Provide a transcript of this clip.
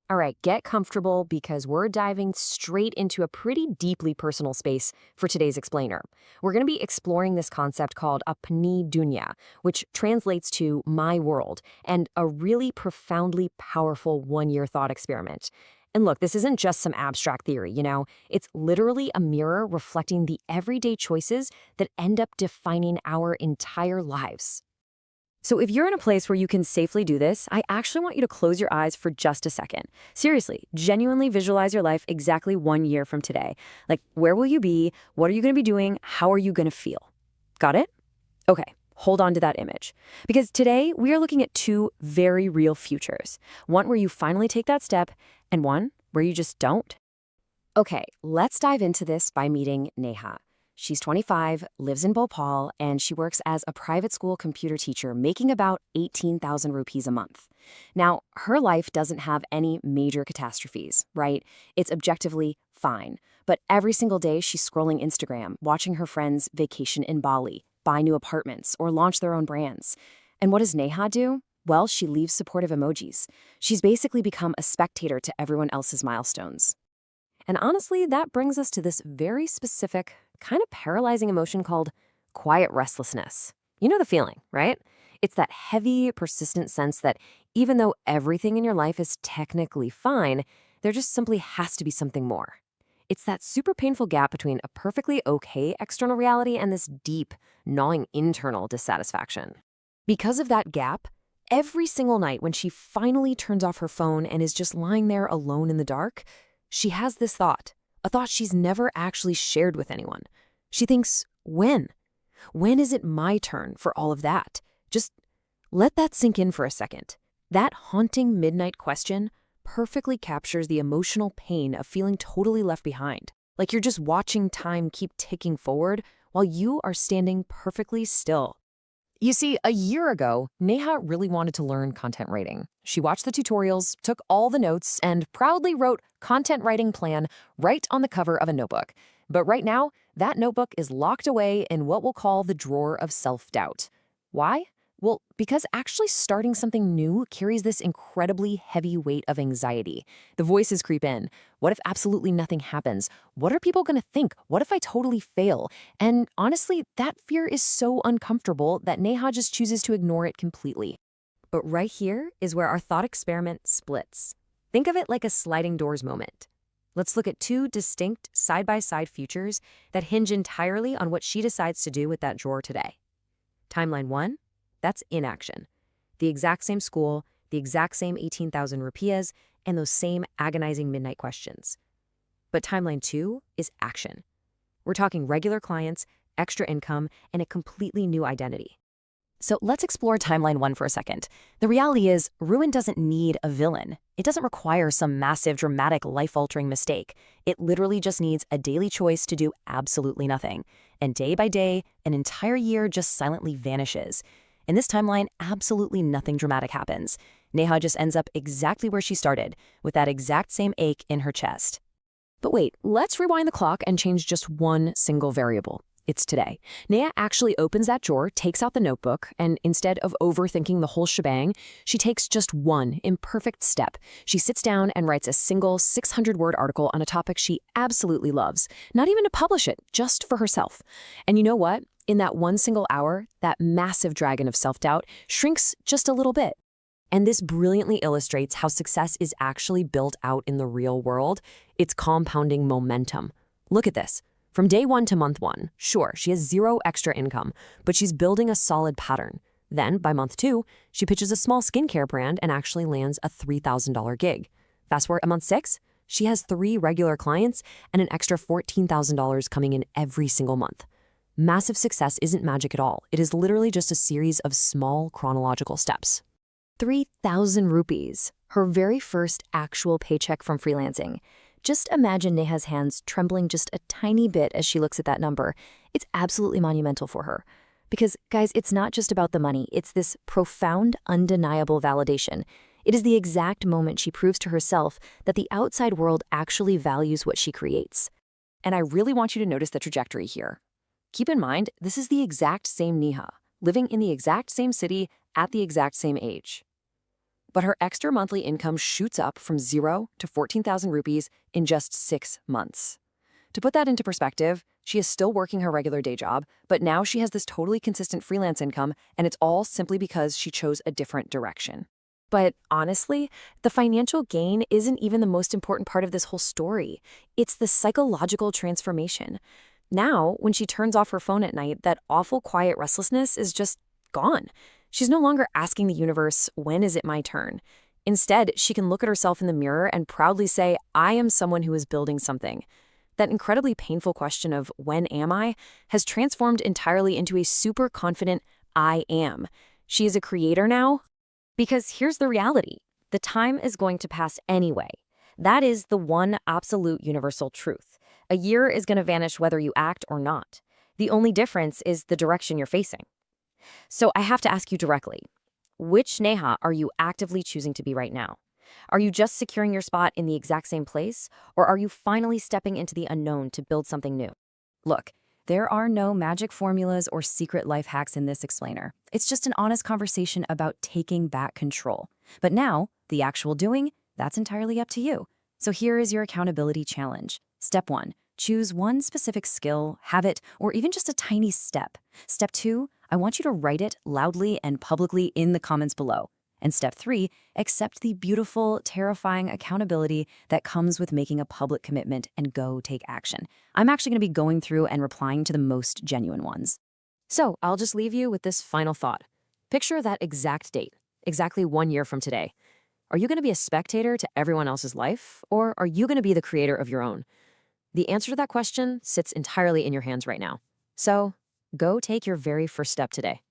All right, get comfortable because we're diving straight into a pretty deeply personal space for today's explainer. We're going to be exploring this concept called apni dunya, which translates to my world, and a really profoundly powerful one-year thought experiment. And look, this isn't just some abstract theory, It's literally a mirror reflecting the everyday choices that end up defining our entire lives. So if you're in a place where you can safely do this, I actually want you to close your eyes for just a second. Seriously, genuinely visualize your life exactly 1 year from today. Like, where will you be? What are you going to be doing? How are you going to feel? Got it? Okay, hold on to that image. Because today, we are looking at two very real futures. One where you finally take that step, and one where you just don't. Okay, let's dive into this by meeting Neha. She's 25, lives in Bhopal, and she works as a private school computer teacher, making about 18,000 rupees a month. Now, her life doesn't have any major catastrophes, right? It's objectively fine. But every single day, she's scrolling Instagram, watching her friends vacation in Bali, buy new apartments, or launch their own brands. And what does Neha do? Well, she leaves supportive emojis. She's basically become a spectator to everyone else's milestones. And honestly, that brings us to this very specific, kind of paralyzing emotion called quiet restlessness. You know the feeling, right? It's that heavy, persistent sense that even though everything in your life is technically fine, there just simply has to be something more. It's that super painful gap between a perfectly okay external reality and this deep, gnawing internal dissatisfaction. Because of that gap, every single night when she finally turns off her phone and is just lying there alone in the dark, she has this thought, a thought she's never actually shared with anyone. She thinks, when? When is it my turn for all of that? Just let that sink in for a second. That haunting midnight question perfectly captures the emotional pain of feeling totally left behind. Like you're just watching time keep ticking forward while you are standing perfectly still. You see, a year ago, Neha really wanted to learn content writing. She watched the tutorials, took all the notes, and proudly wrote content writing plan right on the cover of a notebook. But right now, that notebook is locked away in what we'll call the drawer of self-doubt. Why? Well, because actually starting something new carries this incredibly heavy weight of anxiety. The voices creep in. What if absolutely nothing happens? What are people going to think? What if I totally fail? And honestly, that fear is so uncomfortable that Neha just chooses to ignore it completely. But right here is where our thought experiment splits. Think of it like a sliding doors moment. Let's look at two distinct side-by-side futures that hinge entirely on what she decides to do with that drawer today. Timeline 1. That's inaction. The exact same school, the exact same 18,000 rupees, and those same agonizing midnight questions. But timeline 2 is action. We're talking regular clients, extra income, and a completely new identity. So let's explore timeline 1 for a second. The reality is, ruin doesn't need a villain. It doesn't require some massive, dramatic, life-altering mistake. It literally just needs a daily choice to do absolutely nothing. And day by day, an entire year just silently vanishes. In this timeline, absolutely nothing dramatic happens. Neha just ends up exactly where she started, with that exact same ache in her chest. But wait, let's rewind the clock and change just one single variable. It's today. Neha actually opens that drawer, takes out the notebook, and instead of overthinking the whole shebang, she takes just one imperfect step. She sits down and writes a single 600-word article on a topic she absolutely loves, not even to publish it, just for herself. And you know what? In that one single hour, that massive dragon of self-doubt shrinks just a little bit. And this brilliantly illustrates how success is actually built out in the real world. It's compounding momentum. Look at this. From day 1 to month 1, sure, she has zero extra income, but she's building a solid pattern. Then, by month 2, she pitches a small skincare brand and actually lands a $3,000 gig. Fast forward to month 6, she has 3 regular clients and an extra $14,000 coming in every single month. Massive success isn't magic at all. It is literally just a series of small chronological steps. 3,000 rupees, her very first actual paycheck from freelancing. Just imagine Neha's hands trembling just a tiny bit as she looks at that number. It's absolutely monumental for her. Because, guys, it's not just about the money. It's this profound, undeniable validation. It is the exact moment she proves to herself that the outside world actually values what she creates. And I really want you to notice the trajectory here. Keep in mind, this is the exact same Neha, living in the exact same city at the exact same age. but her extra monthly income shoots up from 0 to 14,000 rupees in just 6 months. To put that into perspective, she is still working her regular day job, but now she has this totally consistent freelance income, and it's all simply because she chose a different direction. But honestly, the financial gain isn't even the most important part of this whole story. It's the psychological transformation. Now, when she turns off her phone at night, that awful quiet restlessness is just gone. She's no longer asking the universe, when is it my turn? Instead, she can look at herself in the mirror and proudly say, I am someone who is building something. That incredibly painful question of when am I has transformed entirely into a super confident I am. She is a creator now. Because here's the reality. The time is going to pass anyway. That is the one absolute universal truth. A year is going to vanish whether you act or not. The only difference is the direction you're facing. So I have to ask you directly, which Neha are you actively choosing to be right now? Are you just securing your spot in the exact same place, or are you finally stepping into the unknown to build something new? Look, there are no magic formulas or secret life hacks in this explainer. It's just an honest conversation about taking back control. But now, the actual doing, that's entirely up to you. So here is your accountability challenge. Step 1, choose one specific skill, habit, or even just a tiny step. Step 2, I want you to write it loudly and publicly in the comments below. And step 3, accept the beautiful, terrifying accountability that comes with making a public commitment and go take action. I'm actually going to be going through and replying to the most genuine ones. So I'll just leave you with this final thought. Picture that exact date, exactly 1 year from today. Are you going to be a spectator to everyone else's life, or are you going to be the creator of your own? The answer to that question sits entirely in your hands right now. So go take your very first step today.